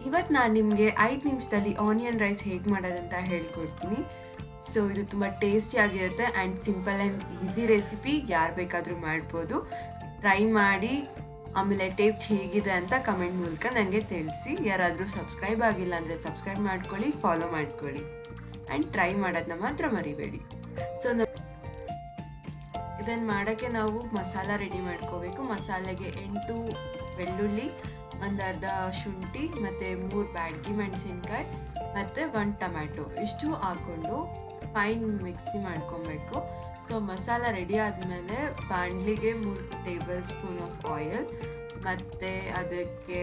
ಇವತ್ತು ನಾನು ನಿಮಗೆ 5 ನಿಮಿಷದಲ್ಲಿ ಆನಿಯನ್ ರೈಸ್ ಹೇಗೆ ಮಾಡೋದಂತ ಹೇಳ್ಕೊಡ್ತೀನಿ. ಸೊ ಇದು ತುಂಬ ಟೇಸ್ಟಿಯಾಗಿರುತ್ತೆ and simple and easy recipe, ಯಾರು ಬೇಕಾದರೂ ಮಾಡ್ಬೋದು. ಟ್ರೈ ಮಾಡಿ ಆಮೇಲೆ ಟೇಸ್ಟ್ ಹೇಗಿದೆ ಅಂತ ಕಮೆಂಟ್ ಮೂಲಕ ನನಗೆ ತಿಳಿಸಿ. ಯಾರಾದರೂ ಸಬ್ಸ್ಕ್ರೈಬ್ ಆಗಿಲ್ಲ ಅಂದರೆ ಸಬ್ಸ್ಕ್ರೈಬ್ ಮಾಡ್ಕೊಳ್ಳಿ, ಫಾಲೋ ಮಾಡ್ಕೊಳ್ಳಿ ಆ್ಯಂಡ್ ಟ್ರೈ ಮಾಡೋದನ್ನ ಮಾತ್ರ ಮರಿಬೇಡಿ. ಸೊ ಇದನ್ನು ಮಾಡೋಕ್ಕೆ ನಾವು ಮಸಾಲ ರೆಡಿ ಮಾಡ್ಕೋಬೇಕು. ಮಸಾಲೆಗೆ 8 ಬೆಳ್ಳುಳ್ಳಿ, ಒಂದು ಅರ್ಧ ಶುಂಠಿ ಮತ್ತು 3 ಬ್ಯಾಡಗಿ ಮೆಣಸಿನ್ಕಾಯಿ ಮತ್ತು 1 ಟೊಮ್ಯಾಟೊ ಇಷ್ಟು ಹಾಕ್ಕೊಂಡು ಫೈನ್ ಮಿಕ್ಸಿ ಮಾಡ್ಕೊಬೇಕು. ಸೊ ಮಸಾಲ ರೆಡಿ ಆದಮೇಲೆ ಬಾಣಲಿಗೆ 3 ಟೇಬಲ್ ಸ್ಪೂನ್ ಆಫ್ ಆಯಿಲ್ ಮತ್ತು ಅದಕ್ಕೆ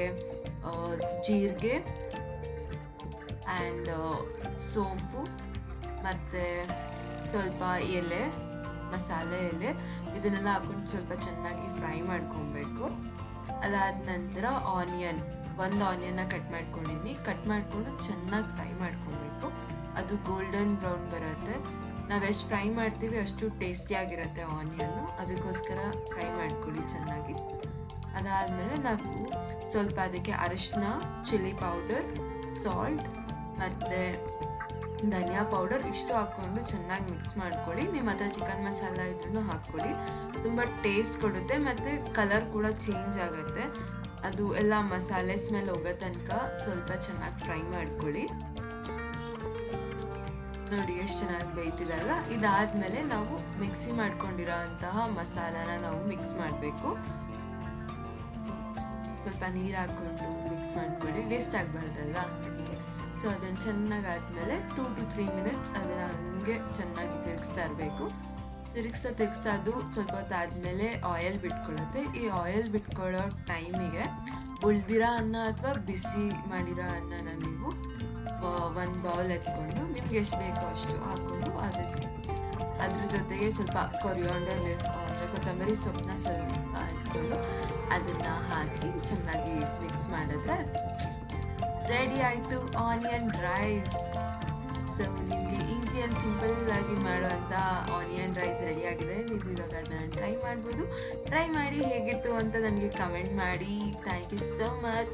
ಜೀರಿಗೆ ಆ್ಯಂಡ್ ಸೋಂಪು ಮತ್ತು ಸ್ವಲ್ಪ ಎಲೆ, ಮಸಾಲೆ ಎಲೆ ಇದನ್ನೆಲ್ಲ ಹಾಕ್ಕೊಂಡು ಸ್ವಲ್ಪ ಚೆನ್ನಾಗಿ ಫ್ರೈ ಮಾಡ್ಕೊಬೇಕು. ಅದಾದ ನಂತರ ಒಂದು ಆನಿಯನ್ನ ಕಟ್ ಮಾಡಿಕೊಂಡು ಚೆನ್ನಾಗಿ ಫ್ರೈ ಮಾಡ್ಕೊಬೇಕು. ಅದು ಗೋಲ್ಡನ್ ಬ್ರೌನ್ ಬರುತ್ತೆ. ನಾವು ಎಷ್ಟು ಫ್ರೈ ಮಾಡ್ತೀವಿ ಅಷ್ಟು ಟೇಸ್ಟಿಯಾಗಿರುತ್ತೆ ಆನಿಯನ್ನು, ಅದಕ್ಕೋಸ್ಕರ ಫ್ರೈ ಮಾಡ್ಕೊಳ್ಳಿ ಚೆನ್ನಾಗಿ. ಅದಾದಮೇಲೆ ನಾವು ಸ್ವಲ್ಪ ಅದಕ್ಕೆ ಅರಿಶಿನ, ಚಿಲ್ಲಿ ಪೌಡರ್, ಸಾಲ್ಟ್ ಮತ್ತು ಧನಿಯಾ ಪೌಡರ್ ಇಷ್ಟು ಹಾಕ್ಕೊಂಡು ಚೆನ್ನಾಗಿ ಮಿಕ್ಸ್ ಮಾಡ್ಕೊಳ್ಳಿ. ನಿಮ್ಮ ಹತ್ರ ಚಿಕನ್ ಮಸಾಲ ಇದ್ರೂ ಹಾಕ್ಕೊಳ್ಳಿ, ತುಂಬ ಟೇಸ್ಟ್ ಕೊಡುತ್ತೆ ಮತ್ತು ಕಲರ್ ಕೂಡ ಚೇಂಜ್ ಆಗುತ್ತೆ. ಅದು ಎಲ್ಲ ಮಸಾಲೆ ಸ್ಮೆಲ್ ಹೋಗೋ ತನಕ ಸ್ವಲ್ಪ ಚೆನ್ನಾಗಿ ಫ್ರೈ ಮಾಡ್ಕೊಳ್ಳಿ. ನೋಡಿ ಎಷ್ಟು ಚೆನ್ನಾಗಿ ಬೇಯ್ತಿದಲ್ಲ. ಇದಾದಮೇಲೆ ನಾವು ಮಿಕ್ಸಿ ಮಾಡ್ಕೊಂಡಿರೋ ಅಂತಹ ಮಸಾಲಾನ ನಾವು ಮಿಕ್ಸ್ ಮಾಡಬೇಕು. ಸ್ವಲ್ಪ ನೀರು ಹಾಕ್ಕೊಂಡು ಮಿಕ್ಸ್ ಮಾಡ್ಕೊಳ್ಳಿ, ವೇಸ್ಟ್ ಆಗಬಾರ್ದಲ್ವ ಅದಕ್ಕೆ. ಸೊ ಅದನ್ನು ಚೆನ್ನಾಗಿ ಆದಮೇಲೆ 2 to 3 ಮಿನಿಟ್ಸ್ ಅದನ್ನು ಹಂಗೆ ಚೆನ್ನಾಗಿ ತಿರುಗಿಸ್ತಾ ಇರಬೇಕು. ತಿರುಗಿಸ್ತಾ ಅದು ಸ್ವಲ್ಪ ಹೊತ್ತಾದಮೇಲೆ ಆಯಿಲ್ ಬಿಟ್ಕೊಳ್ಳುತ್ತೆ. ಈ ಆಯಿಲ್ ಬಿಟ್ಕೊಳ್ಳೋ ಟೈಮಿಗೆ ಉಳ್ದಿರೋ ಅನ್ನ ಅಥವಾ ಬಿಸಿ ಮಾಡಿರೋ ಅನ್ನನ ನೀವು ಒಂದು ಬೌಲ್ ಎತ್ಕೊಂಡು ನಿಮ್ಗೆ ಎಷ್ಟು ಬೇಕೋ ಅಷ್ಟು ಹಾಕ್ಕೊಂಡು ಅದ್ರ ಜೊತೆಗೆ ಸ್ವಲ್ಪ ಕೊರಿಯಾಂಡರ್ ಅಂದರೆ ಕೊತ್ತಂಬರಿ ಸೊಪ್ಪನ್ನ ಸ್ವಲ್ಪ ಹಾಕ್ಕೊಂಡು ಅದನ್ನು ಹಾಕಿ ಚೆನ್ನಾಗಿ ಮಿಕ್ಸ್ ಮಾಡಿದ್ರೆ ರೆಡಿ ಆಯಿತು ಆನಿಯನ್ ರೈಸ್. ಸೊ ನಿಮಗೆ ಈಸಿ ಆ್ಯಂಡ್ ಸಿಂಪಲ್ ಆಗಿ ಮಾಡುವಂಥ ಆನಿಯನ್ ರೈಸ್ ರೆಡಿ ಆಗಿದೆ. ನೀವು ಇವಾಗ ಅದನ್ನು ಟ್ರೈ ಮಾಡ್ಬೋದು. ಟ್ರೈ ಮಾಡಿ ಹೇಗಿತ್ತು ಅಂತ ನನಗೆ ಕಮೆಂಟ್ ಮಾಡಿ. Thank you so much.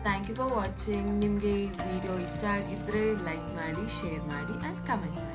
Thank you for watching. ನಿಮಗೆ ಈ ವಿಡಿಯೋ ಇಷ್ಟ ಆಗಿದ್ದರೆ ಲೈಕ್ ಮಾಡಿ, ಶೇರ್ ಮಾಡಿ ಆ್ಯಂಡ್ ಕಮೆಂಟ್ ಮಾಡಿ.